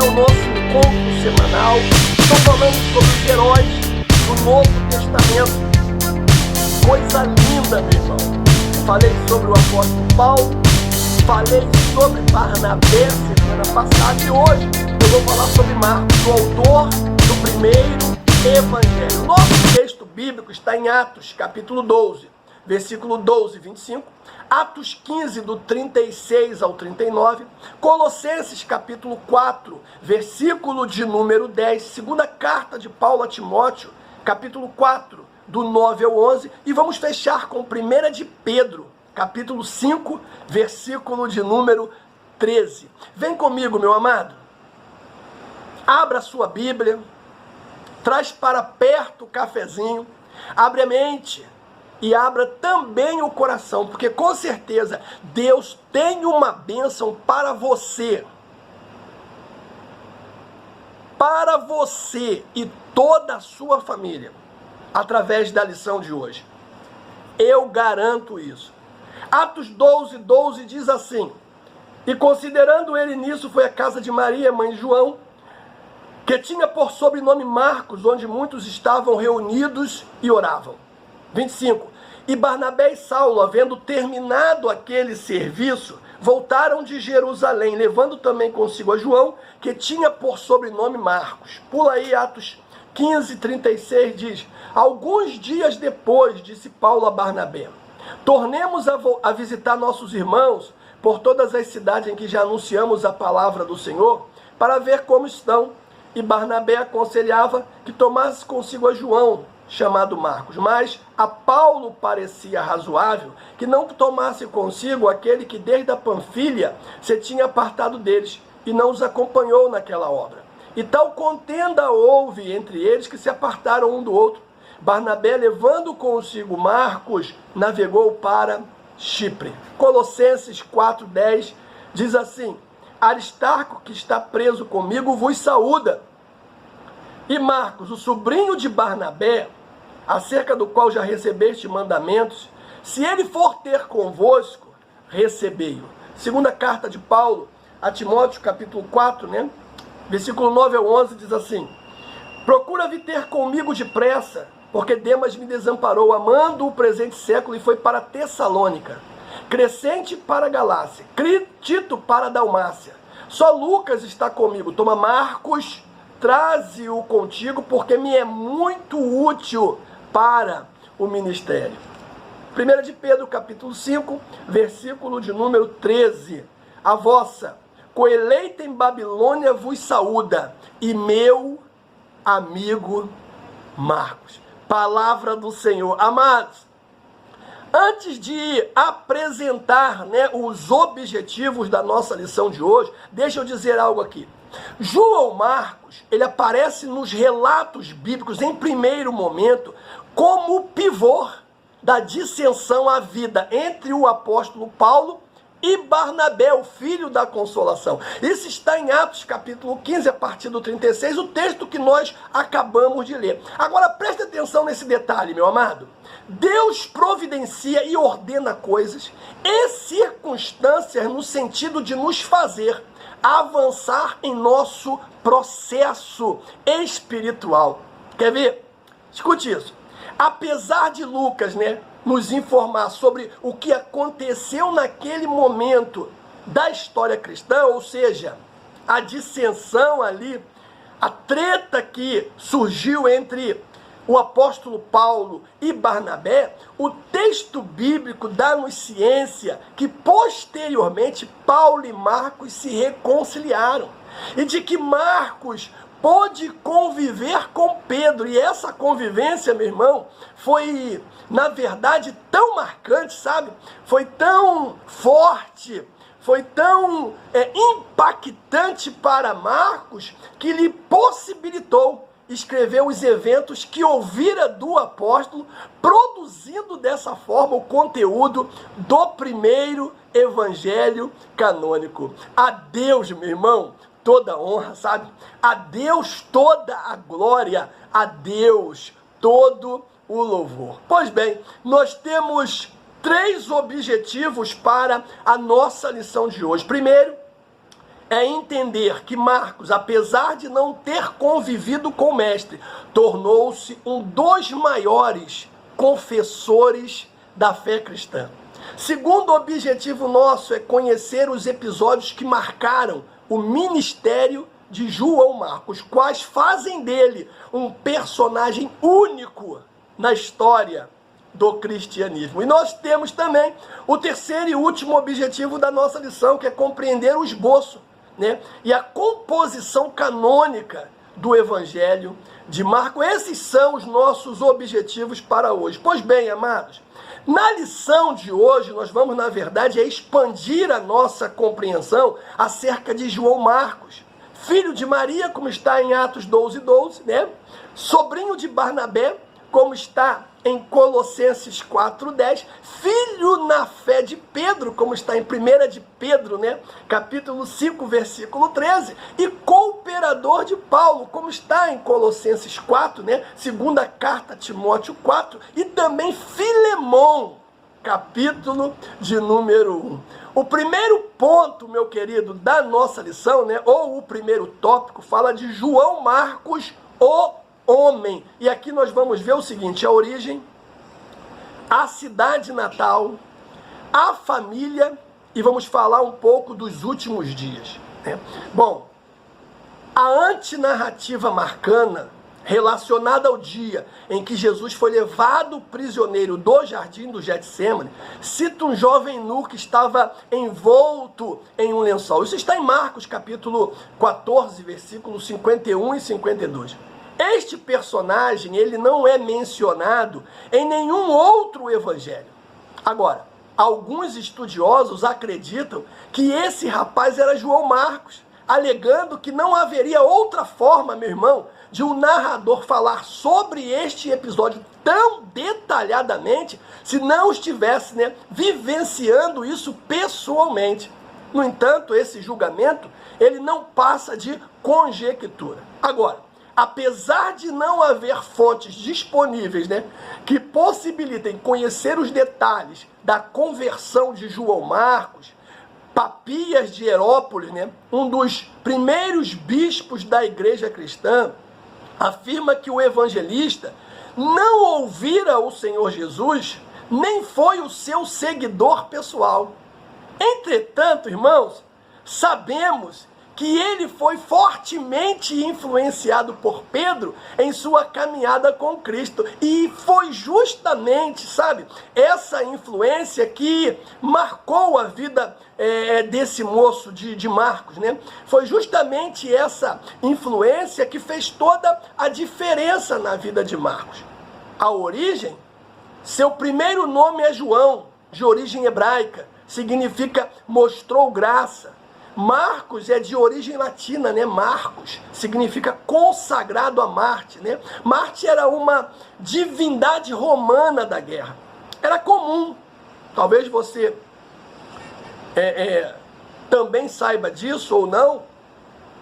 o nosso encontro semanal. Estou falando sobre os heróis do Novo Testamento. Coisa linda, meu irmão. Falei sobre o apóstolo Paulo, falei sobre Barnabé semana passada e hoje eu vou falar sobre Marcos, o autor do primeiro evangelho. Nosso texto bíblico está em Atos, capítulo 12, versículo 12 e 25, Atos 15, do 36 ao 39, Colossenses, capítulo 4, versículo de número 10, segunda carta de Paulo a Timóteo, capítulo 4, do 9 ao 11, e vamos fechar com 1 de Pedro, capítulo 5, versículo de número 13. Vem comigo, meu amado. Abra a sua Bíblia, traz para perto o cafezinho, abre a mente e abra também o coração, porque com certeza Deus tem uma bênção para você e toda a sua família, através da lição de hoje. Eu garanto isso. Atos 12, 12 diz assim: e considerando ele nisso, foi à casa de Maria, mãe de João, que tinha por sobrenome Marcos, onde muitos estavam reunidos e oravam. 25. E Barnabé e Saulo, havendo terminado aquele serviço, voltaram de Jerusalém, levando também consigo a João, que tinha por sobrenome Marcos. Pula aí, Atos 15, 36, diz: alguns dias depois, disse Paulo a Barnabé, tornemos a visitar nossos irmãos por todas as cidades em que já anunciamos a palavra do Senhor, para ver como estão. E Barnabé aconselhava que tomasse consigo a João, chamado Marcos, mas a Paulo parecia razoável que não tomasse consigo aquele que desde a Panfilha se tinha apartado deles e não os acompanhou naquela obra. E tal contenda houve entre eles que se apartaram um do outro. Barnabé, levando consigo Marcos, navegou para Chipre. Colossenses 4:10 diz assim: Aristarco, que está preso comigo, vos saúda. E Marcos, o sobrinho de Barnabé, acerca do qual já recebeste mandamentos, se ele for ter convosco, recebei-o. Segunda carta de Paulo a Timóteo, capítulo 4, versículo 9 ao 11, diz assim: procura vir ter comigo depressa, porque Demas me desamparou, amando o presente século, e foi para Tessalônica. Crescente para a Galácia, Tito para a Dalmácia. Só Lucas está comigo. Toma Marcos, traze-o contigo, porque me é muito útil para o ministério. 1 de Pedro, capítulo 5, versículo de número 13. A vossa coeleita em Babilônia vos saúda, e meu amigo Marcos. Palavra do Senhor. Amados, antes de apresentar os objetivos da nossa lição de hoje, deixa eu dizer algo aqui. João Marcos, ele aparece nos relatos bíblicos, em primeiro momento, como o pivô da dissensão à vida entre o apóstolo Paulo e Barnabé, o filho da consolação. Isso está em Atos capítulo 15, a partir do 36, o texto que nós acabamos de ler. Agora preste atenção nesse detalhe, meu amado. Deus providencia e ordena coisas e circunstâncias no sentido de nos fazer avançar em nosso processo espiritual. Quer ver? Escute isso. Apesar de Lucas, nos informar sobre o que aconteceu naquele momento da história cristã, ou seja, a dissensão ali, a treta que surgiu entre o apóstolo Paulo e Barnabé, o texto bíblico dá-nos ciência que posteriormente Paulo e Marcos se reconciliaram e de que Marcos pôde conviver com Pedro, e essa convivência, meu irmão, foi, na verdade, tão marcante, sabe? Foi tão forte, foi tão impactante para Marcos, que lhe possibilitou escrever os eventos que ouvira do apóstolo, produzindo dessa forma o conteúdo do primeiro evangelho canônico. A Deus, meu irmão, toda a honra, sabe? A Deus toda a glória, a Deus todo o louvor. Pois bem, nós temos 3 objetivos para a nossa lição de hoje. Primeiro, é entender que Marcos, apesar de não ter convivido com o mestre, tornou-se um dos maiores confessores da fé cristã. Segundo objetivo nosso é conhecer os episódios que marcaram o ministério de João Marcos, quais fazem dele um personagem único na história do cristianismo. E nós temos também o terceiro e último objetivo da nossa lição, que é compreender o esboço, né, e a composição canônica do Evangelho de Marcos. Esses são os nossos objetivos para hoje. Pois bem, amados, na lição de hoje nós vamos, na verdade, expandir a nossa compreensão acerca de João Marcos, filho de Maria, como está em Atos 12:12, né? Sobrinho de Barnabé, como está em Colossenses 4:10, filho na fé de Pedro, como está em 1 de Pedro, né? Capítulo 5, versículo 13, e cooperador de Paulo, como está em Colossenses 4, né? Segunda carta a Timóteo 4, e também Filemão, capítulo de número 1. O primeiro ponto, meu querido, da nossa lição, né? Ou o primeiro tópico, fala de João Marcos, o homem. E aqui nós vamos ver o seguinte: a origem, a cidade natal, a família, e vamos falar um pouco dos últimos dias, né? Bom, a antinarrativa marcana relacionada ao dia em que Jesus foi levado prisioneiro do jardim do Getsêmani, cita um jovem nu que estava envolto em um lençol. Isso está em Marcos capítulo 14, versículos 51 e 52. Este personagem, ele não é mencionado em nenhum outro evangelho. Agora, alguns estudiosos acreditam que esse rapaz era João Marcos, alegando que não haveria outra forma, meu irmão, de um narrador falar sobre este episódio tão detalhadamente se não estivesse, né, vivenciando isso pessoalmente. No entanto, esse julgamento, ele não passa de conjectura. Agora, apesar de não haver fontes disponíveis, né, que possibilitem conhecer os detalhes da conversão de João Marcos, Papias de Herópolis, né, um dos primeiros bispos da igreja cristã, afirma que o evangelista não ouvira o Senhor Jesus, nem foi o seu seguidor pessoal. Entretanto, irmãos, sabemos que ele foi fortemente influenciado por Pedro em sua caminhada com Cristo. E foi justamente, sabe, essa influência que marcou a vida desse moço de Marcos, né? Foi justamente essa influência que fez toda a diferença na vida de Marcos. A origem, seu primeiro nome é João, de origem hebraica, significa mostrou graça. Marcos é de origem latina, né? Marcos significa consagrado a Marte, né? Marte era uma divindade romana da guerra. Era comum, talvez você também saiba disso ou não,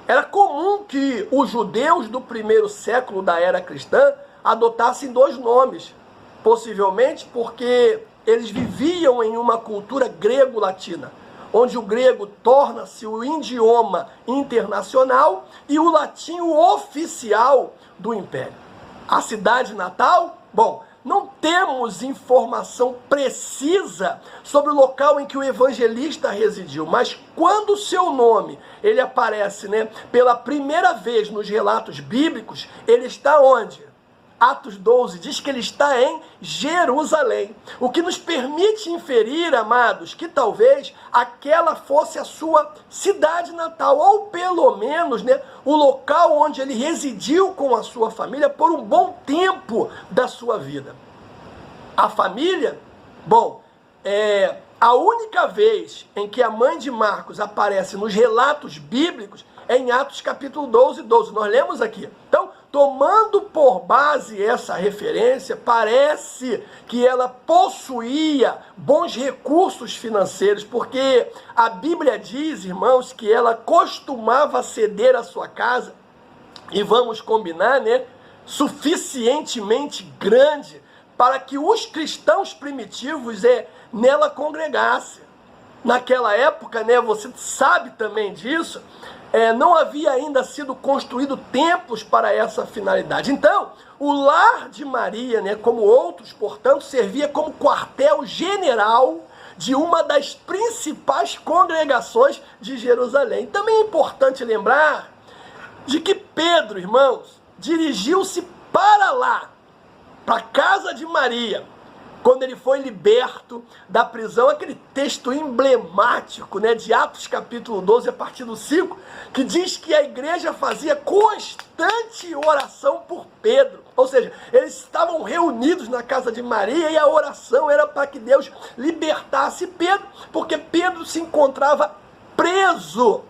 era comum que os judeus do primeiro século da era cristã adotassem dois nomes, possivelmente porque eles viviam em uma cultura grego-latina, onde o grego torna-se o idioma internacional e o latim o oficial do império. A cidade natal? Bom, não temos informação precisa sobre o local em que o evangelista residiu, mas quando o seu nome ele aparece, né, pela primeira vez nos relatos bíblicos, ele está onde? Atos 12 diz que ele está em Jerusalém, o que nos permite inferir, amados, que talvez aquela fosse a sua cidade natal, ou pelo menos, né, o local onde ele residiu com a sua família por um bom tempo da sua vida. A família, bom, a única vez em que a mãe de Marcos aparece nos relatos bíblicos é em Atos capítulo 12. Nós lemos aqui. Então, tomando por base essa referência, parece que ela possuía bons recursos financeiros, porque a Bíblia diz, irmãos, que ela costumava ceder a sua casa, e vamos combinar, né, suficientemente grande para que os cristãos primitivos nela congregassem. naquela época, né, você sabe também disso, não havia ainda sido construído templos para essa finalidade. Então, o lar de Maria, né, como outros, portanto, servia como quartel-general de uma das principais congregações de Jerusalém. Também é importante lembrar de que Pedro, irmãos, dirigiu-se para lá, para a casa de Maria, quando ele foi liberto da prisão, aquele texto emblemático, né, de Atos capítulo 12, a partir do 5, que diz que a igreja fazia constante oração por Pedro. Ou seja, eles estavam reunidos na casa de Maria e a oração era para que Deus libertasse Pedro, porque Pedro se encontrava preso.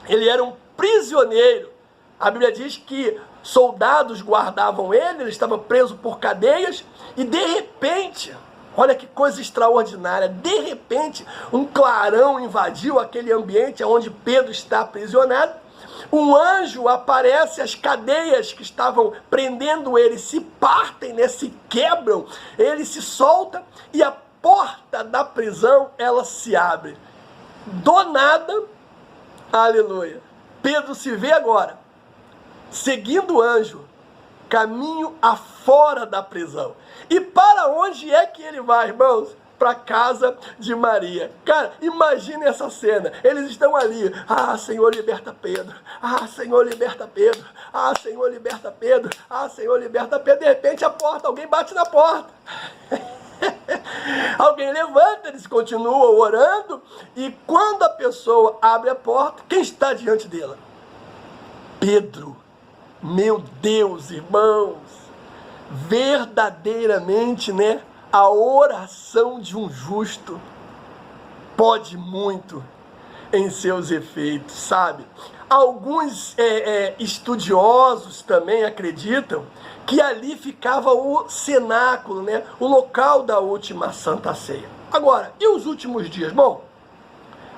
Ele era um prisioneiro. A Bíblia diz que soldados guardavam ele estava preso por cadeias, e de repente, olha que coisa extraordinária, de repente, um clarão invadiu aquele ambiente onde Pedro está aprisionado, um anjo aparece, as cadeias que estavam prendendo ele se partem, né, se quebram, ele se solta, e a porta da prisão, ela se abre. Do nada, aleluia, Pedro se vê agora, seguindo o anjo, caminho afora da prisão. E para onde é que ele vai, irmãos? Para a casa de Maria. Cara, imagine essa cena. Eles estão ali. Ah, Senhor, liberta Pedro. Ah, Senhor, liberta Pedro. Ah, Senhor, liberta Pedro. Ah, Senhor, liberta Pedro. De repente a porta, alguém bate na porta. Alguém levanta, eles continuam orando. E quando a pessoa abre a porta, quem está diante dela? Pedro. Meu Deus, irmãos, verdadeiramente, né, a oração de um justo pode muito em seus efeitos, sabe? Alguns estudiosos também acreditam que ali ficava o cenáculo, né, o local da última Santa Ceia. Agora, e os últimos dias? Bom,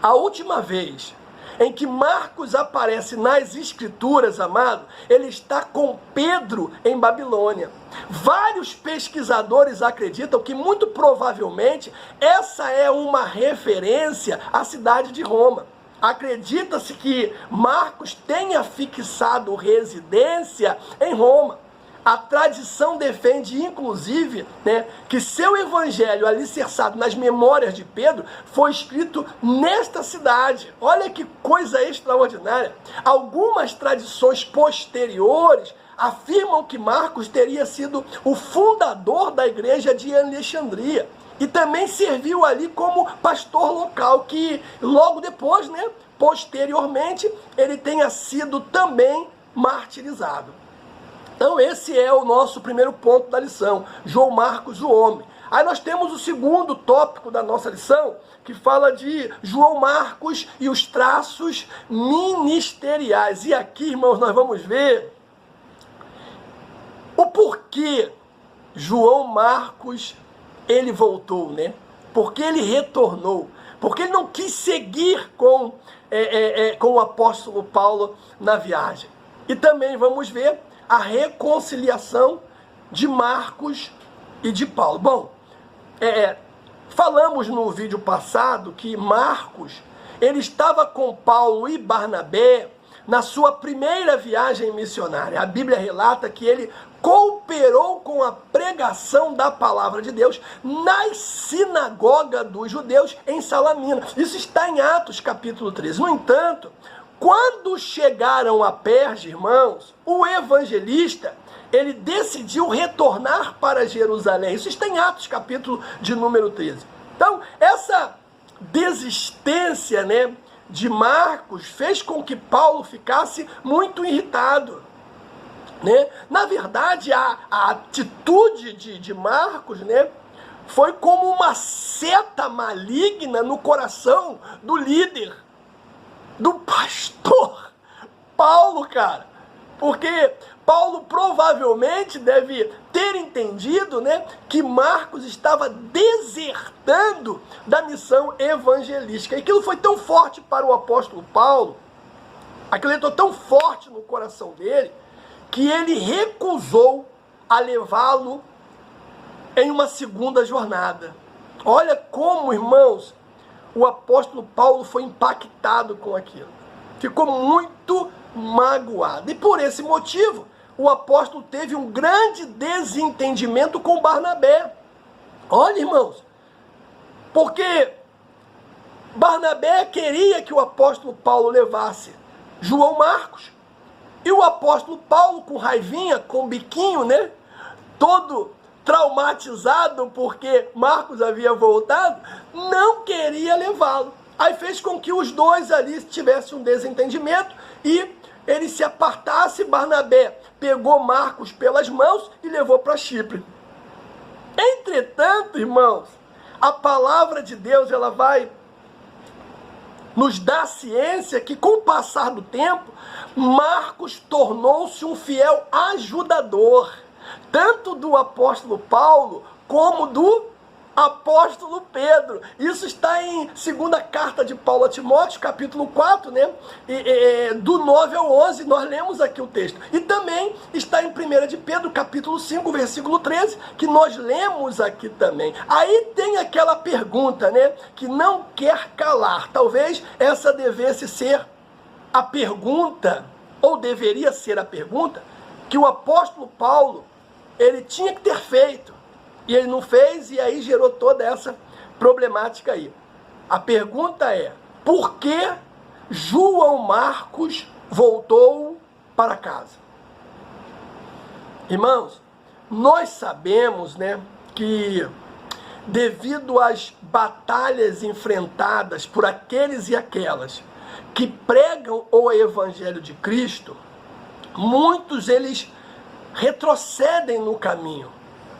a última vez em que Marcos aparece nas Escrituras, amado, ele está com Pedro em Babilônia. Vários pesquisadores acreditam que, muito provavelmente, essa é uma referência à cidade de Roma. Acredita-se que Marcos tenha fixado residência em Roma. A tradição defende, inclusive, né, que seu evangelho, alicerçado nas memórias de Pedro, foi escrito nesta cidade. Olha que coisa extraordinária. Algumas tradições posteriores afirmam que Marcos teria sido o fundador da igreja de Alexandria. E também serviu ali como pastor local, que logo depois, né, posteriormente, ele tenha sido também martirizado. Então esse é o nosso primeiro ponto da lição, João Marcos, o homem. Aí nós temos o segundo tópico da nossa lição, que fala de João Marcos e os traços ministeriais. E aqui, irmãos, nós vamos ver o porquê João Marcos, ele voltou, né? Porque ele retornou. Porque ele não quis seguir com o apóstolo Paulo na viagem. E também vamos ver a reconciliação de Marcos e de Paulo. Bom, falamos no vídeo passado que Marcos, ele estava com Paulo e Barnabé na sua primeira viagem missionária. A Bíblia relata que ele cooperou com a pregação da palavra de Deus na sinagoga dos judeus em Salamina. Isso está em Atos capítulo 13. No entanto, quando chegaram a Perge, irmãos, o evangelista, ele decidiu retornar para Jerusalém. Isso está em Atos, capítulo de número 13. Então, essa desistência, né, de Marcos fez com que Paulo ficasse muito irritado, né? Na verdade, a atitude de Marcos, né, foi como uma seta maligna no coração do líder, do pastor Paulo, cara. Porque Paulo provavelmente deve ter entendido, né, que Marcos estava desertando da missão evangelística. E aquilo foi tão forte para o apóstolo Paulo, aquilo entrou tão forte no coração dele, que ele recusou a levá-lo em uma segunda jornada. Olha como, irmãos, o apóstolo Paulo foi impactado com aquilo. Ficou muito magoado. E por esse motivo, o apóstolo teve um grande desentendimento com Barnabé. Olha, irmãos, porque Barnabé queria que o apóstolo Paulo levasse João Marcos. E o apóstolo Paulo, com raivinha, com biquinho, né? Todo traumatizado porque Marcos havia voltado, não queria levá-lo. Aí fez com que os dois ali tivessem um desentendimento e ele se apartasse. Barnabé pegou Marcos pelas mãos e levou para Chipre. Entretanto, irmãos, a palavra de Deus, ela vai nos dar ciência que, com o passar do tempo, Marcos tornou-se um fiel ajudador, tanto do apóstolo Paulo, como do apóstolo Pedro. Isso está em segunda carta de Paulo a Timóteo, capítulo 4, né? Do 9 ao 11, nós lemos aqui o texto. E também está em 1 de Pedro, capítulo 5, versículo 13, que nós lemos aqui também. Aí tem aquela pergunta, né? Que não quer calar. Talvez essa devesse ser a pergunta, ou deveria ser a pergunta, que o apóstolo Paulo, ele tinha que ter feito. E ele não fez, e aí gerou toda essa problemática aí. A pergunta é, por que João Marcos voltou para casa? Irmãos, nós sabemos, né, que devido às batalhas enfrentadas por aqueles e aquelas que pregam o Evangelho de Cristo, muitos eles retrocedem no caminho.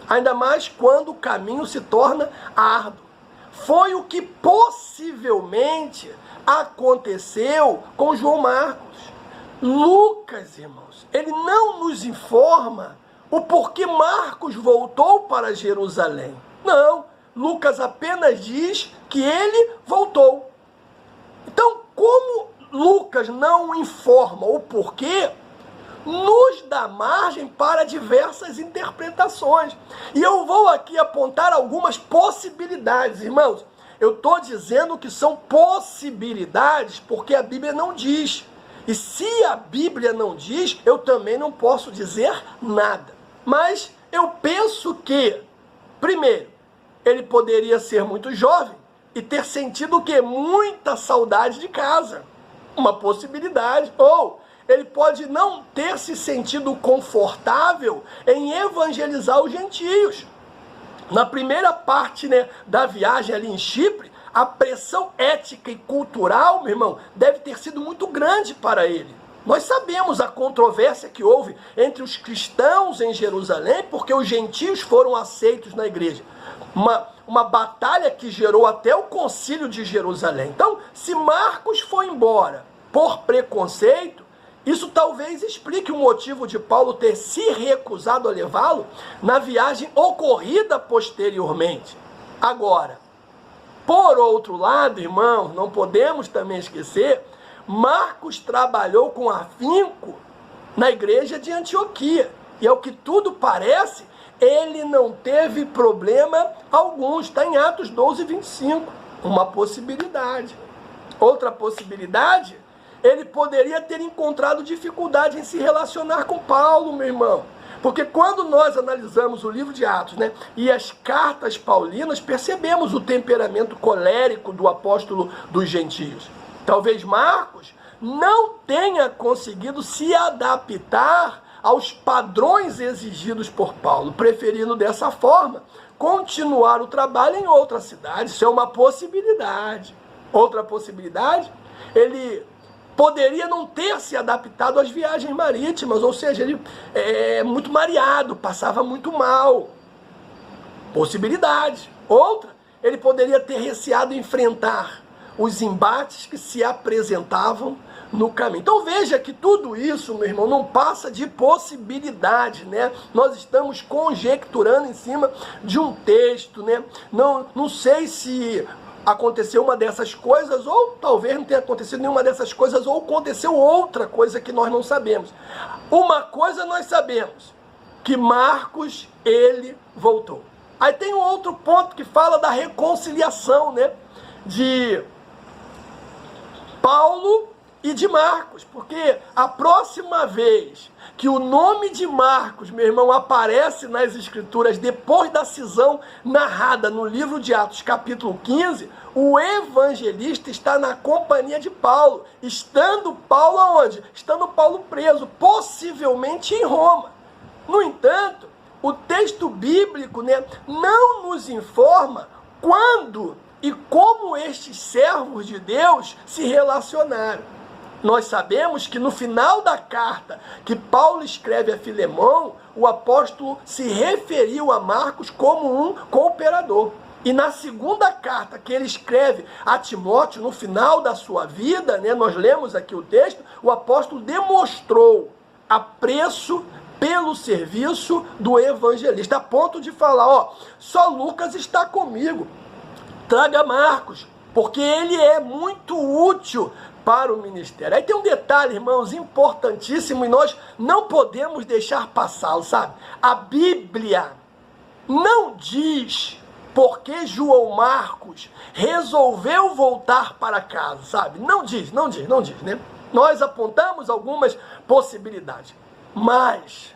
Ainda mais quando o caminho se torna árduo. Foi o que possivelmente aconteceu com João Marcos. Lucas, irmãos, ele não nos informa o porquê Marcos voltou para Jerusalém. Não, Lucas apenas diz que ele voltou. Então, como Lucas não informa o porquê, nos dá margem para diversas interpretações. E eu vou aqui apontar algumas possibilidades, irmãos. Eu estou dizendo que são possibilidades porque a Bíblia não diz. E se a Bíblia não diz, eu também não posso dizer nada. Mas eu penso que, primeiro, ele poderia ser muito jovem e ter sentido o quê? Muita saudade de casa. Uma possibilidade. Ou ele pode não ter se sentido confortável em evangelizar os gentios. Na primeira parte, né, da viagem ali em Chipre, a pressão ética e cultural, meu irmão, deve ter sido muito grande para ele. Nós sabemos a controvérsia que houve entre os cristãos em Jerusalém, porque os gentios foram aceitos na igreja. Uma batalha que gerou até o concílio de Jerusalém. Então, se Marcos foi embora por preconceito, isso talvez explique o motivo de Paulo ter se recusado a levá-lo na viagem ocorrida posteriormente. Agora, por outro lado, irmãos, não podemos também esquecer, Marcos trabalhou com afinco na igreja de Antioquia. E ao que tudo parece, ele não teve problema algum. Está em Atos 12, 25. Uma possibilidade. Outra possibilidade, ele poderia ter encontrado dificuldade em se relacionar com Paulo, meu irmão. Porque quando nós analisamos o livro de Atos, né, e as cartas paulinas, percebemos o temperamento colérico do apóstolo dos gentios. Talvez Marcos não tenha conseguido se adaptar aos padrões exigidos por Paulo, preferindo dessa forma continuar o trabalho em outra cidade. Isso é uma possibilidade. Outra possibilidade, ele poderia não ter se adaptado às viagens marítimas, ou seja, ele é muito mareado, passava muito mal. Possibilidade. Outra, ele poderia ter receado enfrentar os embates que se apresentavam no caminho. Então veja que tudo isso, meu irmão, não passa de possibilidade, né? Nós estamos conjecturando em cima de um texto, né? Não sei se aconteceu uma dessas coisas, ou talvez não tenha acontecido nenhuma dessas coisas, ou aconteceu outra coisa que nós não sabemos. Uma coisa nós sabemos, que Marcos, ele voltou. Aí tem um outro ponto que fala da reconciliação, né? de Paulo e de Marcos, porque a próxima vez que o nome de Marcos, meu irmão, aparece nas Escrituras, depois da cisão narrada no livro de Atos, capítulo 15, o evangelista está na companhia de Paulo, estando Paulo aonde? Estando Paulo preso, possivelmente em Roma. No entanto, o texto bíblico, né, não nos informa quando e como estes servos de Deus se relacionaram. Nós sabemos que no final da carta que Paulo escreve a Filemão, o apóstolo se referiu a Marcos como um cooperador. E na segunda carta que ele escreve a Timóteo, no final da sua vida, né, nós lemos aqui o texto, o apóstolo demonstrou apreço pelo serviço do evangelista, a ponto de falar, ó, só Lucas está comigo, traga Marcos, porque ele é muito útil para o ministério. Aí tem um detalhe, irmãos, importantíssimo, e nós não podemos deixar passá-lo, sabe? A Bíblia não diz por que João Marcos resolveu voltar para casa, sabe? Não diz, né? Nós apontamos algumas possibilidades, mas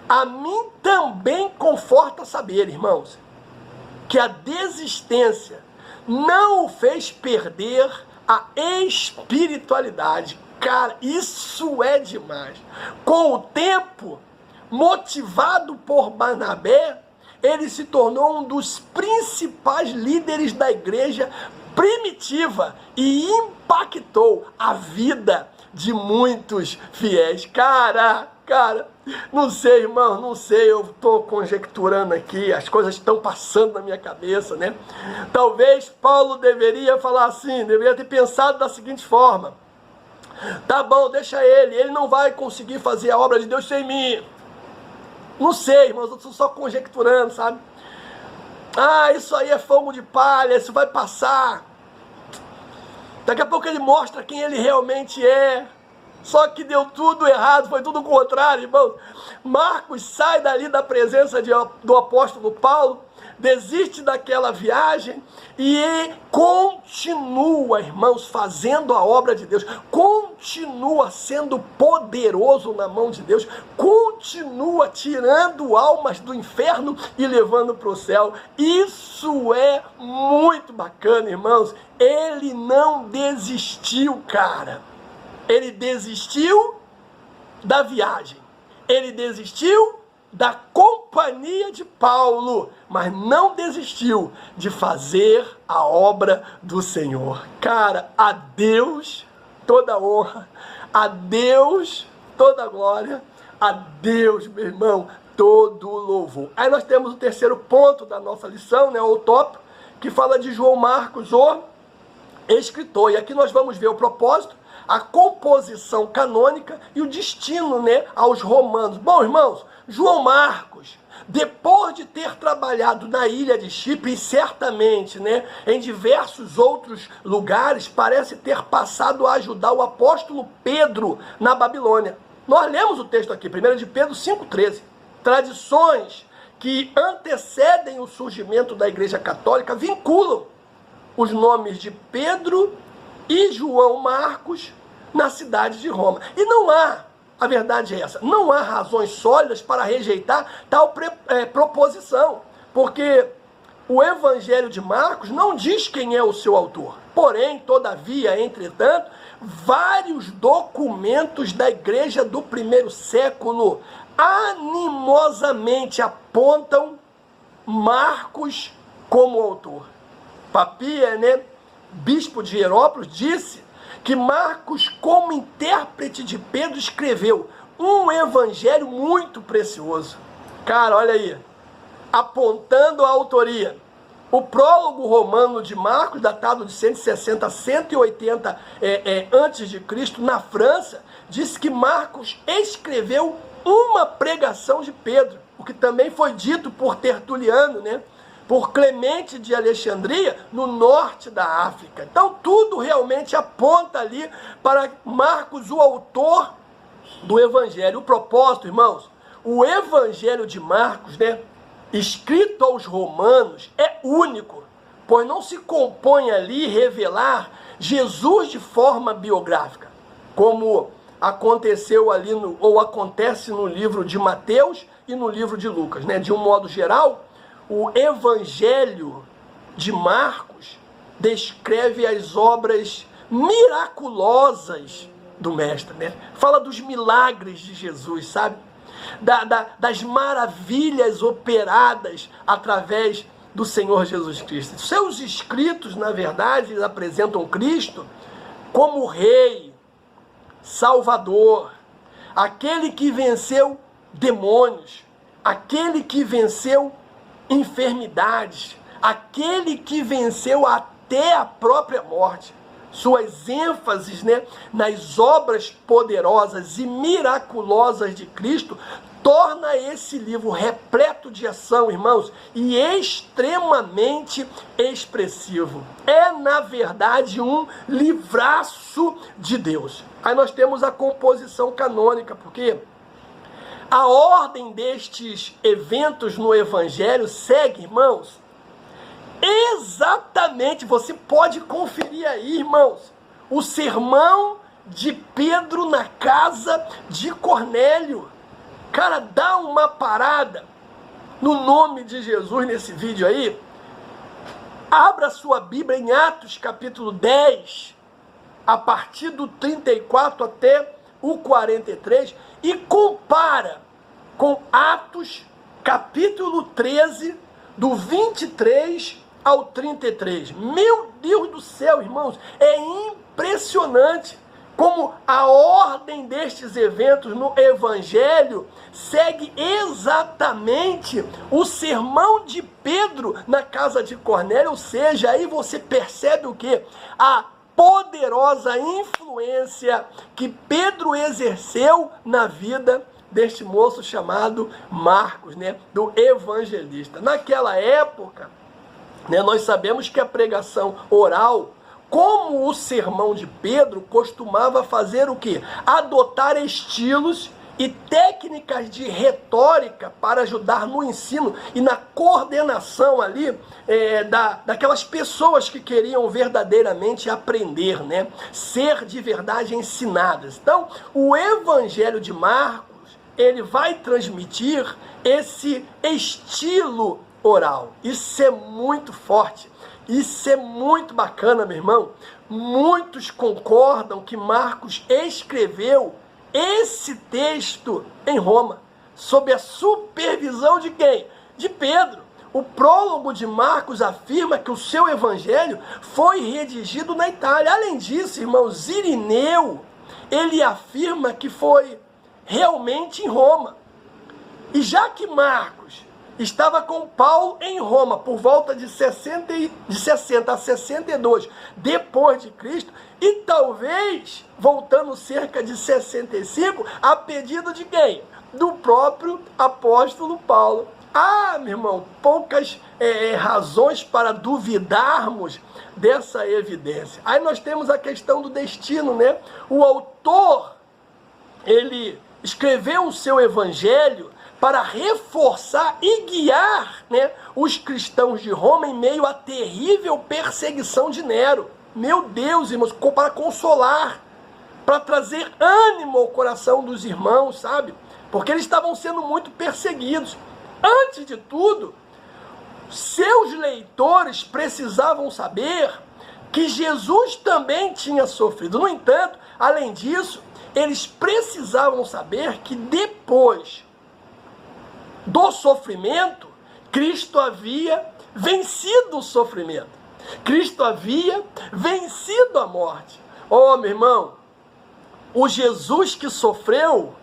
a mim também conforta saber, irmãos, que a desistência não o fez perder a espiritualidade. Cara, isso é demais. Com o tempo, motivado por Barnabé, ele se tornou um dos principais líderes da igreja primitiva e impactou a vida de muitos fiéis. Cara, não sei, irmão, não sei, eu estou conjecturando aqui, as coisas estão passando na minha cabeça, né? Talvez Paulo deveria falar assim, deveria ter pensado da seguinte forma: tá bom, deixa ele não vai conseguir fazer a obra de Deus sem mim. Não sei, irmãos, eu estou só conjecturando, sabe? Ah, isso aí é fogo de palha, isso vai passar. Daqui a pouco ele mostra quem ele realmente é. Só que deu tudo errado, foi tudo o contrário, irmão. Marcos sai dali da presença do apóstolo Paulo, desiste daquela viagem e continua, irmãos, fazendo a obra de Deus, continua sendo poderoso na mão de Deus, continua tirando almas do inferno e levando para o céu. Isso é muito bacana, irmãos. Ele não desistiu, cara. Ele desistiu da viagem, ele desistiu da companhia de Paulo, mas não desistiu de fazer a obra do Senhor. Cara, a Deus toda honra, a Deus toda glória, a Deus, meu irmão, todo louvor. Aí nós temos o terceiro ponto da nossa lição, né, o tópico, que fala de João Marcos, o escritor. E aqui nós vamos ver o propósito, a composição canônica e o destino, né, aos romanos. Bom, irmãos, João Marcos, depois de ter trabalhado na ilha de Chipre e certamente, né, em diversos outros lugares, parece ter passado a ajudar o apóstolo Pedro na Babilônia. Nós lemos o texto aqui, 1 de Pedro 5,13. Tradições que antecedem o surgimento da Igreja Católica vinculam os nomes de Pedro e João Marcos na cidade de Roma. E não há, a verdade é essa, não há razões sólidas para rejeitar tal proposição, porque o Evangelho de Marcos não diz quem é o seu autor. Porém, todavia, entretanto, vários documentos da igreja do primeiro século animosamente apontam Marcos como autor. Papia, né, bispo de Hierópolis, disse que Marcos, como intérprete de Pedro, escreveu um evangelho muito precioso. Cara, olha aí, apontando a autoria. O prólogo romano de Marcos, datado de 160 a 180 a.C., na França, diz que Marcos escreveu uma pregação de Pedro, o que também foi dito por Tertuliano, né? Por Clemente de Alexandria, no norte da África. Então tudo realmente aponta ali para Marcos, o autor do Evangelho. O propósito, irmãos, o Evangelho de Marcos, né, escrito aos romanos, é único, pois não se compõe ali revelar Jesus de forma biográfica, como aconteceu ali ou acontece no livro de Mateus e no livro de Lucas, né? De um modo geral, o Evangelho de Marcos descreve as obras miraculosas do Mestre, né? Fala dos milagres de Jesus, sabe? Das maravilhas operadas através do Senhor Jesus Cristo. Seus escritos, na verdade, eles apresentam Cristo como Rei, Salvador, aquele que venceu demônios, aquele que venceu enfermidades, aquele que venceu até a própria morte. Suas ênfases, né, nas obras poderosas e miraculosas de Cristo torna esse livro repleto de ação, irmãos, e extremamente expressivo. É, na verdade, um livraço de Deus. Aí nós temos a composição canônica, porque a ordem destes eventos no Evangelho segue, irmãos, exatamente, você pode conferir aí, irmãos, o sermão de Pedro na casa de Cornélio. Cara, dá uma parada no nome de Jesus nesse vídeo aí. Abra sua Bíblia em Atos capítulo 10, a partir do 34 até o 43, e compara com Atos capítulo 13, do 23 ao 33. Meu Deus do céu, irmãos, é impressionante como a ordem destes eventos no Evangelho segue exatamente o sermão de Pedro na casa de Cornélio. Ou seja, aí você percebe o quê? A poderosa influência que Pedro exerceu na vida deste moço chamado Marcos, né, do evangelista. Naquela época, né, nós sabemos que a pregação oral, como o sermão de Pedro, costumava fazer o quê? Adotar estilos e técnicas de retórica para ajudar no ensino e na coordenação ali daquelas pessoas que queriam verdadeiramente aprender, né? Ser de verdade ensinadas. Então, o Evangelho de Marcos, ele vai transmitir esse estilo oral. Isso é muito forte. Isso é muito bacana, meu irmão. Muitos concordam que Marcos escreveu esse texto em Roma, sob a supervisão de quem? De Pedro. O prólogo de Marcos afirma que o seu evangelho foi redigido na Itália. Além disso, irmãos, Irineu, ele afirma que foi realmente em Roma. E já que Marcos estava com Paulo em Roma por volta de 60 a 62 depois de Cristo, e talvez voltando cerca de 65 a pedido de quem? Do próprio apóstolo Paulo. Ah, meu irmão, poucas razões para duvidarmos dessa evidência. Aí nós temos a questão do destino, né? O autor, ele escreveu o seu evangelho para reforçar e guiar, né, os cristãos de Roma em meio à terrível perseguição de Nero. Meu Deus, irmãos, para consolar, para trazer ânimo ao coração dos irmãos, sabe? Porque eles estavam sendo muito perseguidos. Antes de tudo, seus leitores precisavam saber que Jesus também tinha sofrido. No entanto, além disso, eles precisavam saber que depois do sofrimento, Cristo havia vencido o sofrimento. Cristo havia vencido a morte. Oh, meu irmão, o Jesus que sofreu,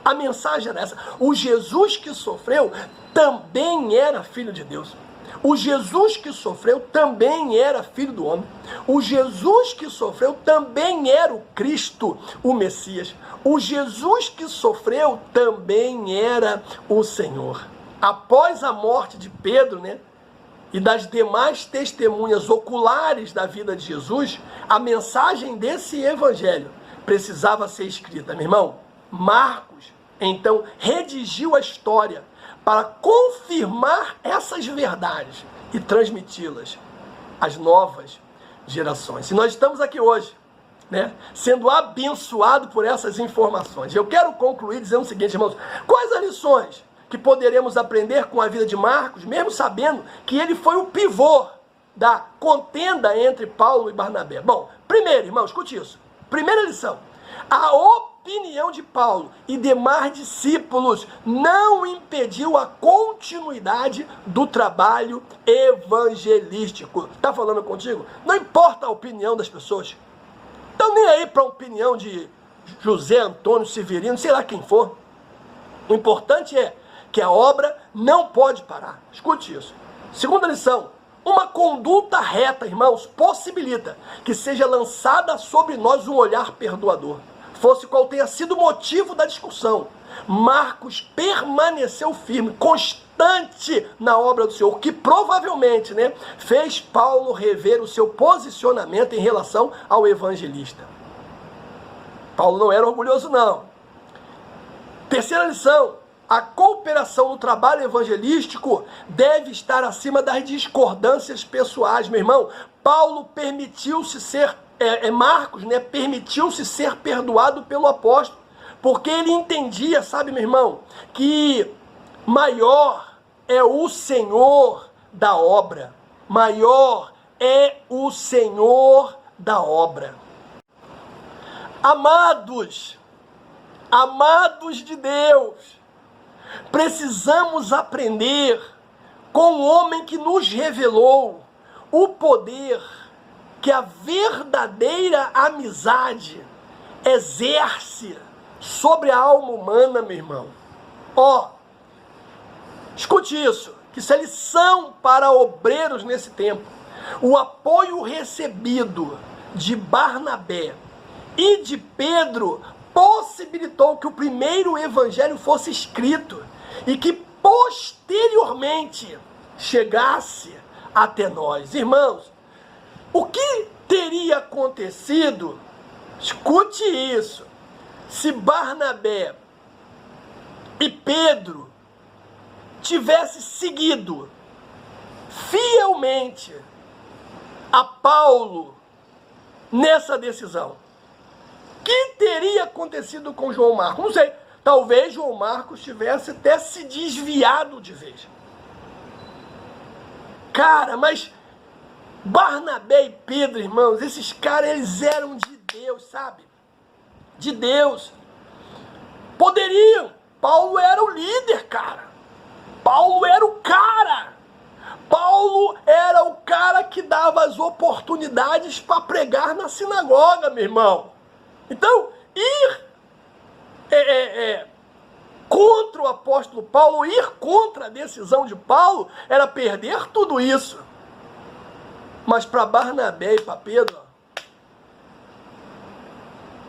a mensagem era essa, o Jesus que sofreu também era filho de Deus. O Jesus que sofreu também era filho do homem. O Jesus que sofreu também era o Cristo, o Messias. O Jesus que sofreu também era o Senhor. Após a morte de Pedro, né, e das demais testemunhas oculares da vida de Jesus, a mensagem desse evangelho precisava ser escrita. Meu irmão, Marcos, então, redigiu a história para confirmar essas verdades e transmiti-las as novas gerações. E nós estamos aqui hoje, né, sendo abençoado por essas informações. Eu quero concluir dizendo o seguinte, irmãos: quais as lições que poderemos aprender com a vida de Marcos, mesmo sabendo que ele foi o pivô da contenda entre Paulo e Barnabé? Bom, primeiro, irmãos, escute isso. Primeira lição: a opinião de Paulo e demais discípulos não impediu a continuidade do trabalho evangelístico. Está falando contigo? Não importa a opinião das pessoas. Estão nem aí para a opinião de José Antônio Severino, sei lá quem for. O importante é que a obra não pode parar. Escute isso. Segunda lição: uma conduta reta, irmãos, possibilita que seja lançada sobre nós um olhar perdoador. Fosse qual tenha sido o motivo da discussão, Marcos permaneceu firme, constante na obra do Senhor, que provavelmente, né, fez Paulo rever o seu posicionamento em relação ao evangelista. Paulo não era orgulhoso, não. Terceira lição: a cooperação no trabalho evangelístico deve estar acima das discordâncias pessoais, meu irmão. Paulo permitiu-se ser, Marcos, né, permitiu-se ser perdoado pelo apóstolo, porque ele entendia, sabe, meu irmão, que maior é o Senhor da obra. Maior é o Senhor da obra. Amados de Deus, precisamos aprender com o homem que nos revelou o poder que a verdadeira amizade exerce sobre a alma humana, meu irmão. Escute isso, que isso é lição para obreiros nesse tempo. O apoio recebido de Barnabé e de Pedro possibilitou que o primeiro evangelho fosse escrito e que posteriormente chegasse até nós. Irmãos, o que teria acontecido, escute isso, se Barnabé e Pedro tivessem seguido fielmente a Paulo nessa decisão? O que teria acontecido com João Marcos? Não sei, talvez João Marcos tivesse até se desviado de vez. Cara, mas Barnabé e Pedro, irmãos, esses caras, eles eram de Deus, sabe? De Deus. Poderiam. Paulo era o líder, cara. Paulo era o cara. Paulo era o cara que dava as oportunidades para pregar na sinagoga, meu irmão. Então, ir contra o apóstolo Paulo, ir contra a decisão de Paulo, era perder tudo isso. Mas para Barnabé e para Pedro,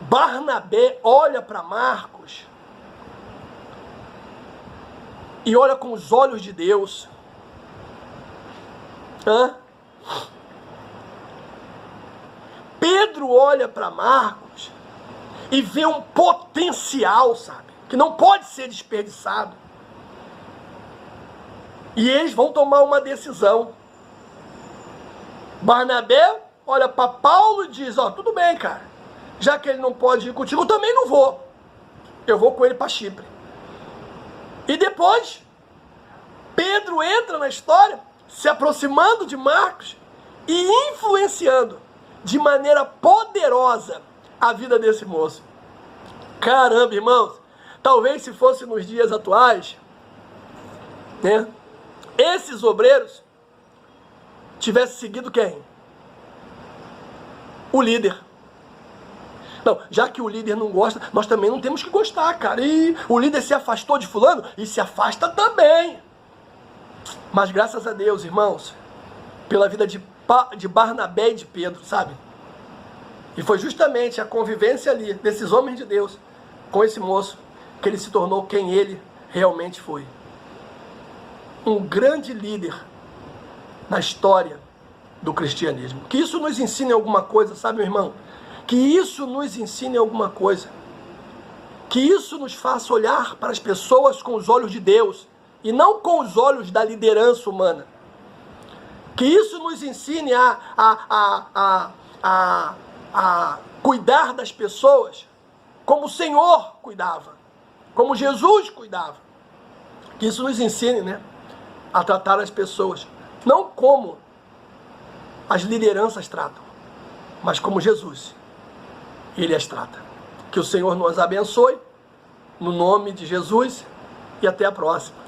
Barnabé olha para Marcos e olha com os olhos de Deus. Pedro olha para Marcos e vê um potencial, sabe, que não pode ser desperdiçado. E eles vão tomar uma decisão. Barnabé olha para Paulo e diz: tudo bem, cara, já que ele não pode ir contigo, eu também não vou. Eu vou com ele para Chipre. E depois, Pedro entra na história, se aproximando de Marcos e influenciando de maneira poderosa a vida desse moço. Caramba, irmãos, talvez se fosse nos dias atuais, né, esses obreiros tivessem seguido quem? O líder. Não, já que o líder não gosta, nós também não temos que gostar, cara. E o líder se afastou de fulano e se afasta também. Mas graças a Deus, irmãos, pela vida de Barnabé e de Pedro, sabe? E foi justamente a convivência ali desses homens de Deus com esse moço que ele se tornou quem ele realmente foi. Um grande líder na história do cristianismo. Que isso nos ensine alguma coisa, sabe, meu irmão? Que isso nos ensine alguma coisa. Que isso nos faça olhar para as pessoas com os olhos de Deus e não com os olhos da liderança humana. Que isso nos ensine a cuidar das pessoas como o Senhor cuidava, como Jesus cuidava. Que isso nos ensine, né, a tratar as pessoas, não como as lideranças tratam, mas como Jesus, Ele as trata. Que o Senhor nos abençoe, no nome de Jesus, e até a próxima.